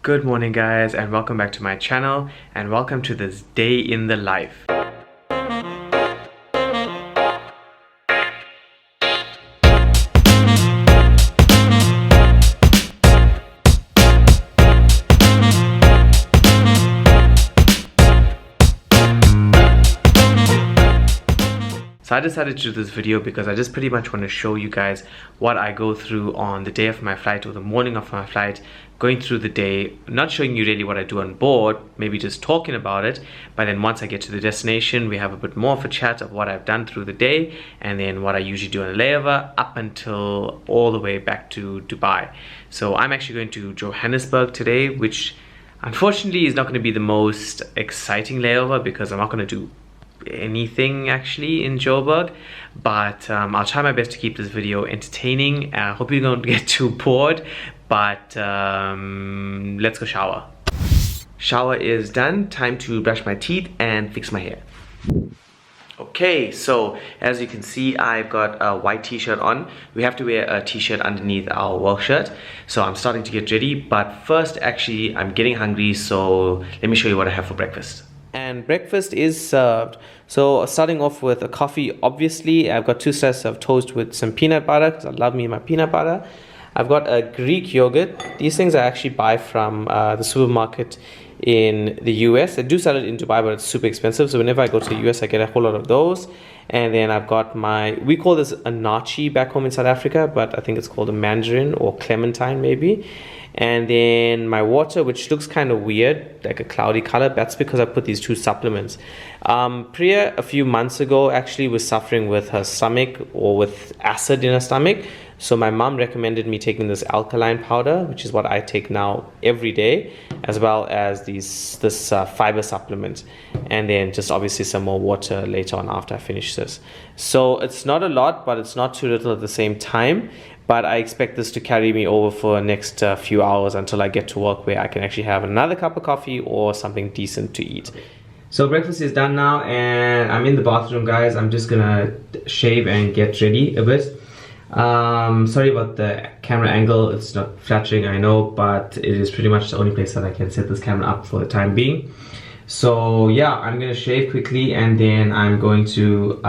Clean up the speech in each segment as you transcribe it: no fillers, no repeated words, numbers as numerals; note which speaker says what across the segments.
Speaker 1: Good morning guys, and welcome back to my channel, and welcome to this day in the life. So I decided to do this video because I just pretty much want to show you guys what I go through on the day of my flight or the morning of my flight, going through the day, not showing you really what I do on board, maybe just talking about it, but then once I get to the destination, we have a bit more of a chat of what I've done through the day, and then what I usually do on a layover up until all the way back to Dubai. So I'm actually going to Johannesburg today, which unfortunately is not going to be the most exciting layover because I'm not going to do anything actually in Joburg, but I'll try my best to keep this video entertaining. I hope you don't get too bored, but let's go shower. Shower is done, time to brush my teeth and fix my hair. Okay, so as you can see, I've got a white t-shirt on. We have to wear a t-shirt underneath our work shirt, so I'm starting to get ready, but first actually I'm getting hungry, so let me show you what I have for breakfast. And breakfast is served. So starting off with a coffee, obviously. I've got 2 slices of toast with some peanut butter because I love me my peanut butter. I've got a Greek yogurt. These things I actually buy from the supermarket in the US. They do sell it in Dubai, but it's super expensive. So whenever I go to the US, I get a whole lot of those. And then I've got we call this a nachi back home in South Africa, but I think it's called a mandarin or clementine maybe. And then my water, which looks kind of weird, like a cloudy color. That's because I put these 2 supplements. Priya, a few months ago, actually was suffering with her stomach or with acid in her stomach. So my mom recommended me taking this alkaline powder, which is what I take now every day, as well as this fiber supplement. And then just obviously some more water later on after I finish this. So it's not a lot, but it's not too little at the same time. But I expect this to carry me over for the next few hours until I get to work, where I can actually have another cup of coffee or something decent to eat. So breakfast is done now and I'm in the bathroom, guys. I'm just gonna shave and get ready a bit. Sorry about the camera angle, it's not flattering, I know, but it is pretty much the only place that I can set this camera up for the time being. So yeah, I'm gonna shave quickly and then I'm going to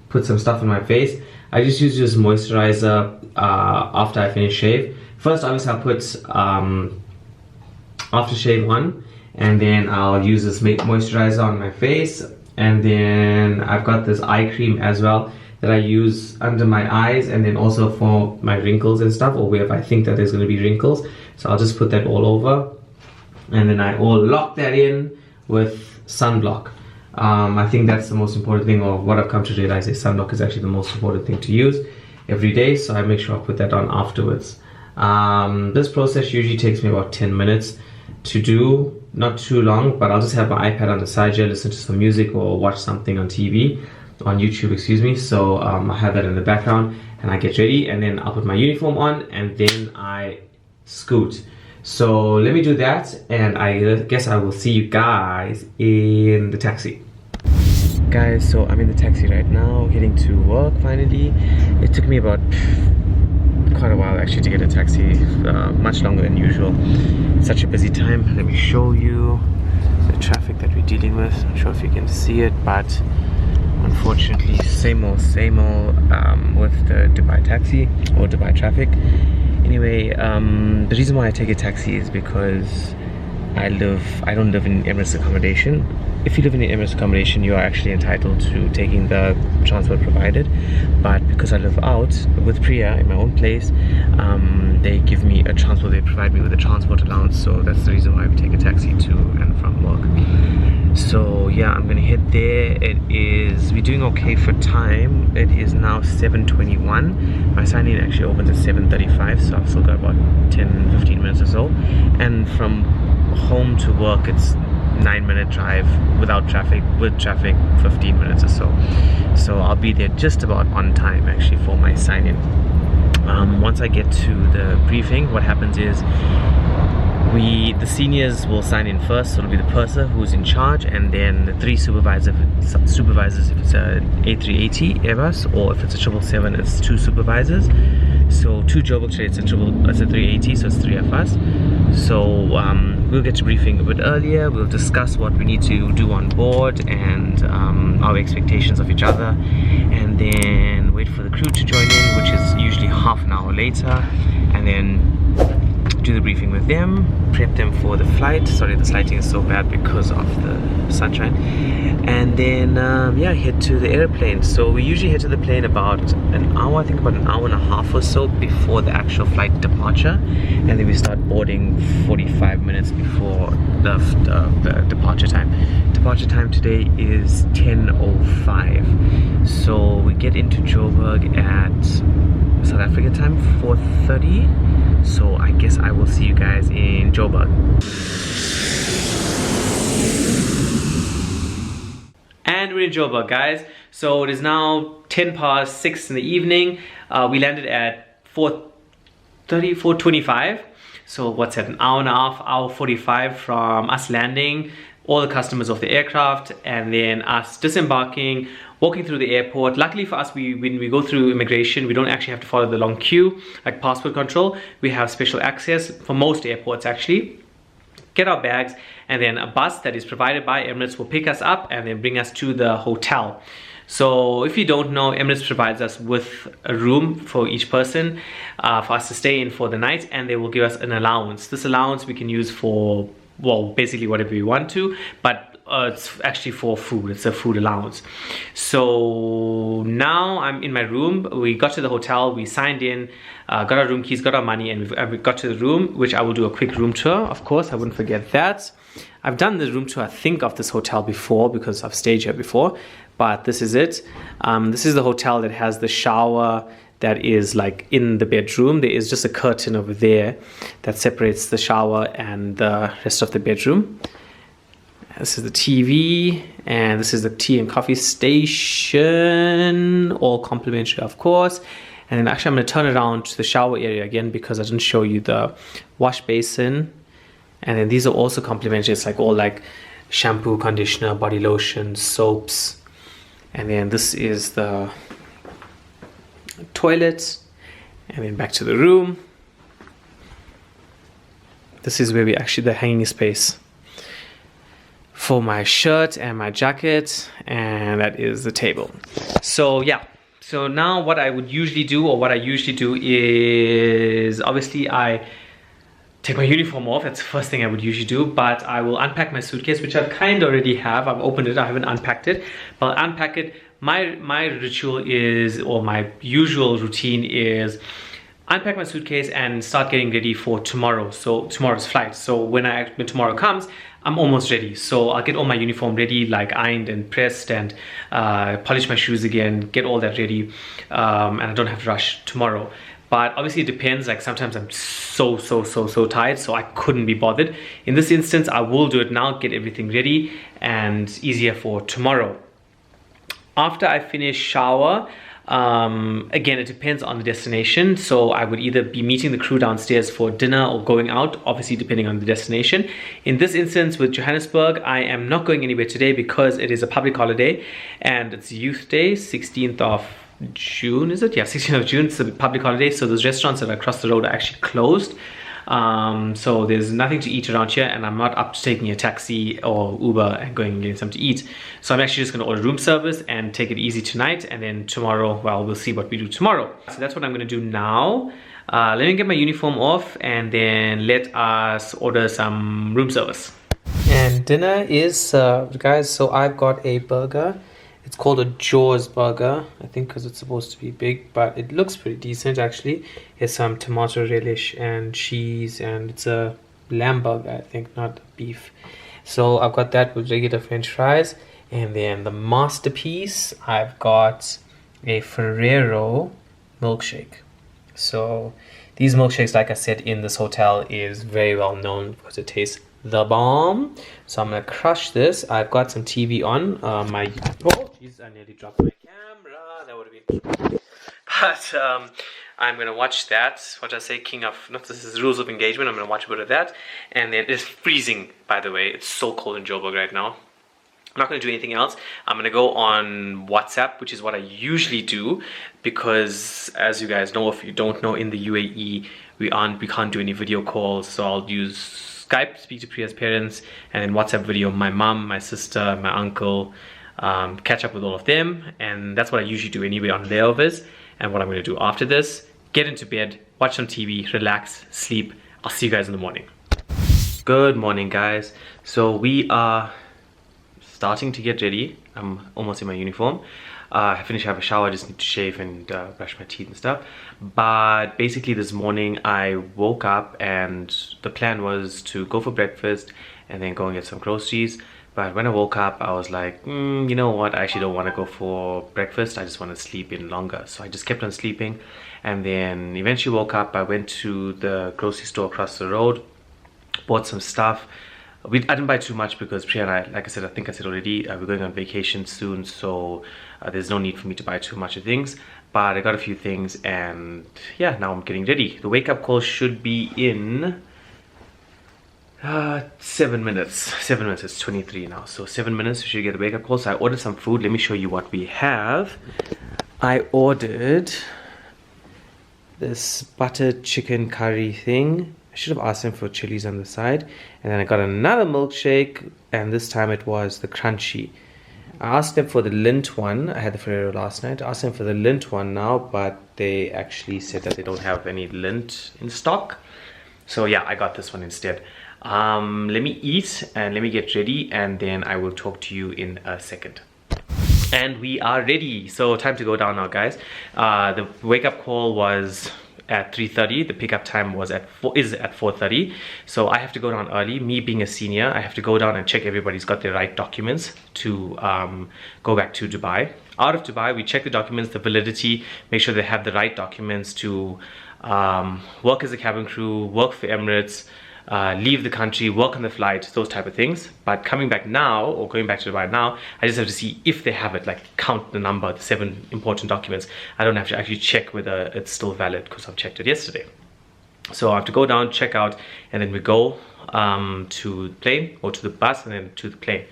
Speaker 1: put some stuff on my face. I just use this moisturizer after I finish shave. First, obviously, I'll put aftershave on, and then I'll use this moisturizer on my face. And then I've got this eye cream as well that I use under my eyes, and then also for my wrinkles and stuff, or wherever I think that there's going to be wrinkles. So I'll just put that all over, and then I all lock that in with sunblock. I think that's the most important thing, or what I've come to realize is sunblock is actually the most important thing to use every day, so I make sure I put that on afterwards. This process usually takes me about 10 minutes to do, not too long, but I'll just have my iPad on the side here, listen to some music or watch something on TV, on YouTube, excuse me. So I have that in the background and I get ready, and then I'll put my uniform on and then I scoot. So let me do that, and I guess I will see you guys in the taxi. Guys, so I'm in the taxi right now, heading to work finally. It took me about quite a while actually to get a taxi, much longer than usual. It's such a busy time. Let me show you the traffic that we're dealing with. I'm not sure if you can see it, but unfortunately same old with the Dubai taxi or Dubai traffic. Anyway, the reason why I take a taxi is because I don't live in Emirates accommodation. If you live in the Emirates accommodation, you are actually entitled to taking the transport provided. But because I live out with Priya in my own place, they give me a transport, they provide me with a transport allowance. So that's the reason why we take a taxi to and from work. So yeah, I'm gonna head there. We're doing okay for time. It is now 7:21. My sign-in actually opens at 7:35, so I've still got about 10-15 minutes or so. And from home to work, it's 9-minute drive without traffic. With traffic, 15 minutes or so. So I'll be there just about on time actually for my sign-in. Once I get to the briefing, what happens is the seniors will sign in first, so it'll be the purser who's in charge, and then the 3 supervisors if it's a A380 Airbus, or if it's a 777, it's 2 supervisors. So 2 Joburg trades, it's a 380, so it's 3 of us. So we'll get to briefing a bit earlier. We'll discuss what we need to do on board and our expectations of each other, and then wait for the crew to join in, which is usually half an hour later, and then do the briefing with them, prep them for the flight. Sorry, this lighting is so bad because of the sunshine. And then yeah, head to the airplane. So we usually head to the plane about an hour, I think about an hour and a half or so before the actual flight departure, and then we start boarding 45 minutes before the departure time. Departure time today is 10:05, so we get into Joburg at South Africa time 4:30. So I guess I will see you guys in Joburg. And we're in Joburg, guys. So it is now 6:10 in the evening. We landed at 4:30, 4:25. So what's that, an hour and a half, hour 45 from us landing, all the customers of the aircraft, and then us disembarking, walking through the airport. Luckily for us, when we go through immigration, we don't actually have to follow the long queue like passport control. We have special access for most airports actually. Get our bags, and then a bus that is provided by Emirates will pick us up and then bring us to the hotel. So if you don't know, Emirates provides us with a room for each person for us to stay in for the night, and they will give us an allowance. This allowance we can use for, well, basically whatever we want to, but it's actually for food. It's a food allowance. So now I'm in my room. We got to the hotel, we signed in, got our room keys, got our money, and we got to the room, which I will do a quick room tour, of course. I wouldn't forget that. I've done the room tour, I think, of this hotel before because I've stayed here before, but this is it. This is the hotel that has the shower that is like in the bedroom. There is just a curtain over there that separates the shower and the rest of the bedroom. This is the TV, and this is the tea and coffee station, all complimentary, of course. And then actually I'm going to turn around to the shower area again because I didn't show you the wash basin. And then these are also complimentary. It's like all like shampoo, conditioner, body lotion, soaps. And then this is the toilet, and then back to the room. This is where we actually, the hanging space for my shirt and my jacket, and that is the table. So yeah, so now what I would usually do, or what I usually do, is obviously I take my uniform off. That's the first thing I would usually do, but I will unpack my suitcase, which I kind of already have. I've opened it, I haven't unpacked it, but I'll unpack it. My ritual is, or my usual routine is, unpack my suitcase and start getting ready for tomorrow. So tomorrow's flight. So when tomorrow comes, I'm almost ready. So I'll get all my uniform ready, like ironed and pressed, and polish my shoes again, get all that ready, and I don't have to rush tomorrow. But obviously it depends, like sometimes I'm so tired, so I couldn't be bothered. In this instance, I will do it now, get everything ready and easier for tomorrow. After I finish shower, again, it depends on the destination. So I would either be meeting the crew downstairs for dinner or going out, obviously depending on the destination. In this instance with Johannesburg, I am not going anywhere today because it is a public holiday and it's Youth Day, 16th of June, is it? Yeah, 16th of June, it's a public holiday. So those restaurants that are across the road are actually closed. So there's nothing to eat around here, and I'm not up to taking a taxi or Uber and going and getting something to eat. So I'm actually just going to order room service and take it easy tonight, and then tomorrow, well, we'll see what we do tomorrow. So that's what I'm going to do now. Let me get my uniform off, and then let us order some room service. And dinner is served, guys. So I've got a burger. It's called a Jaws burger, I think, because it's supposed to be big, but it looks pretty decent actually. It's some tomato relish and cheese, and it's a lamb burger, I think, not beef. So I've got that with regular French fries, and then the masterpiece, I've got a Ferrero milkshake. So these milkshakes, like I said, in this hotel is very well known because it tastes the bomb. So I'm gonna crush this. I've got some TV on. Oh jeez, I nearly dropped my camera. That would have been, but I'm gonna watch that. What I say, King of, not this is Rules of Engagement. I'm gonna watch a bit of that, and then it's freezing. By the way, it's so cold in Joburg right now. I'm not going to do anything else. I'm going to go on WhatsApp, which is what I usually do, because as you guys know, if you don't know, in the UAE, we can't do any video calls, so I'll use Skype, speak to Priya's parents, and then WhatsApp video my mom, my sister, my uncle, catch up with all of them. And that's what I usually do anyway on layovers. And what I'm going to do after this, get into bed, watch some TV, relax, sleep. I'll see you guys in the morning. Good morning, guys. So we are starting to get ready. I'm almost in my uniform. I finished, have a shower, I just need to shave and brush my teeth and stuff. But basically this morning I woke up and the plan was to go for breakfast and then go and get some groceries. But when I woke up, I was like, you know what, I actually don't want to go for breakfast. I just want to sleep in longer. So I just kept on sleeping, and then eventually woke up. I went to the grocery store across the road, bought some stuff. I didn't buy too much because Priya and I, like I said, I think I said already, we're going on vacation soon, so there's no need for me to buy too much of things. But I got a few things, and yeah, now I'm getting ready. The wake-up call should be in 7 minutes. 7 minutes, it's 23 now, so 7 minutes we should get a wake-up call. So I ordered some food. Let me show you what we have. I ordered this buttered chicken curry thing. I should have asked them for chilies on the side. And then I got another milkshake, and this time it was the crunchy. I asked them for the Lindt one. I had the Ferrero last night. I asked them for the Lindt one now, but they actually said that they don't have any Lindt in stock. So yeah, I got this one instead. Let me eat and let me get ready, and then I will talk to you in a second. And we are ready. So time to go down now, guys. The wake-up call was at 3:30. The pickup time was at 4:30. So I have to go down early. Me being a senior, I have to go down and check everybody's got the right documents to go back to Dubai. Out of Dubai, we check the documents, the validity, make sure they have the right documents to work as a cabin crew, work for Emirates, leave the country, work on the flight, those type of things. But coming back now, or going back to Dubai now, I just have to see if they have it, like count the number, the 7 important documents. I don't have to actually check whether it's still valid because I've checked it yesterday. So I have to go down, check out, and then we go to the plane, or to the bus, and then to the plane.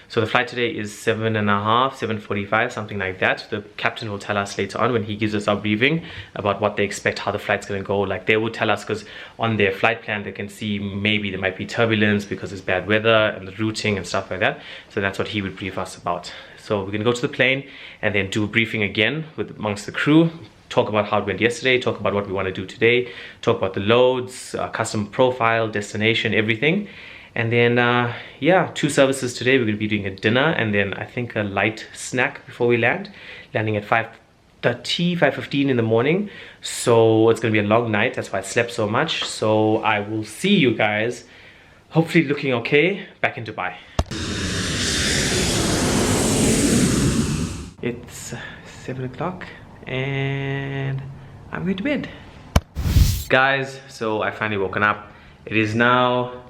Speaker 1: So the flight today is 7:30, 7:45, something like that. The captain will tell us later on when he gives us our briefing about what they expect, how the flight's going to go. Like, they will tell us, because on their flight plan they can see maybe there might be turbulence because there's bad weather and the routing and stuff like that. So that's what he would brief us about. So we're going to go to the plane and then do a briefing again with amongst the crew. Talk about how it went yesterday, talk about what we want to do today, talk about the loads, custom profile, destination, everything. And then yeah, 2 services today. We're going to be doing a dinner and then I think a light snack before we land, landing at 5:30, 5:15 in the morning. So it's going to be a long night. That's why I slept so much. So I will see you guys, hopefully looking okay, back in Dubai. It's 7 o'clock and I'm going to bed. Guys, so I finally woken up. It is now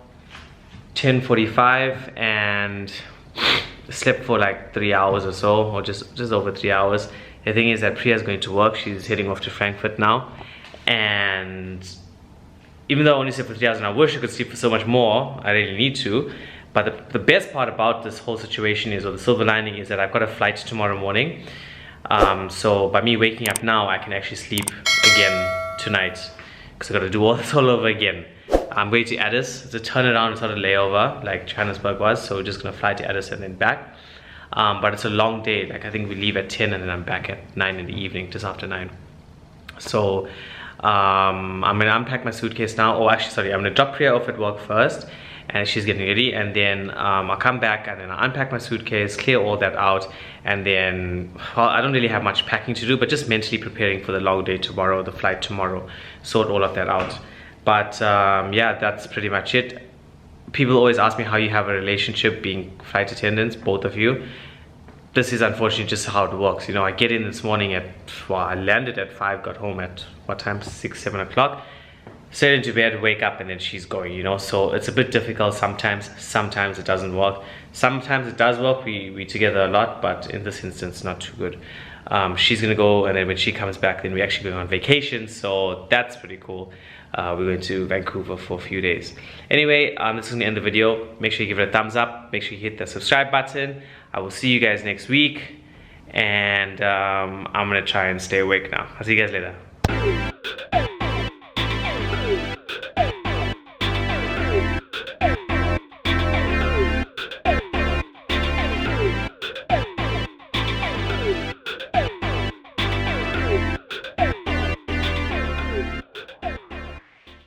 Speaker 1: 10:45 and slept for like 3 hours or so, or just over 3 hours. The thing is that Priya is going to work. She's heading off to Frankfurt now, and even though I only slept for 3 hours and I wish I could sleep for so much more, I really need to. But the best part about this whole situation is, or the silver lining is, that I've got a flight tomorrow morning. So by me waking up now, I can actually sleep again tonight, because I've got to do all this all over again. I'm going to Addis. It's a turnaround, it's not a layover like Johannesburg was, so we're just going to fly to Addis and then back. But it's a long day. Like, I think we leave at 10 and then I'm back at 9 in the evening, just after 9. So I'm going to unpack my suitcase now. Oh, actually, sorry, I'm going to drop Priya off at work first, and she's getting ready, and then I'll come back and then I'll unpack my suitcase, clear all that out, and then, well, I don't really have much packing to do, but just mentally preparing for the long day tomorrow, the flight tomorrow, sort all of that out. But yeah, that's pretty much it. People always ask me how you have a relationship being flight attendants, both of you. This is unfortunately just how it works. You know, I get in this morning at, well, I landed at 5, got home at, what time, 6, 7 o'clock. Straight into bed, wake up, and then she's going, you know. So it's a bit difficult sometimes. Sometimes it doesn't work. Sometimes it does work. We together a lot, but in this instance, not too good. She's gonna go, and then when she comes back, then we're actually going on vacation. So that's pretty cool. We're going to Vancouver for a few days. Anyway, this is gonna end the video. Make sure you give it a thumbs up. Make sure you hit the subscribe button. I will see you guys next week, and I'm gonna try and stay awake now. I'll see you guys later.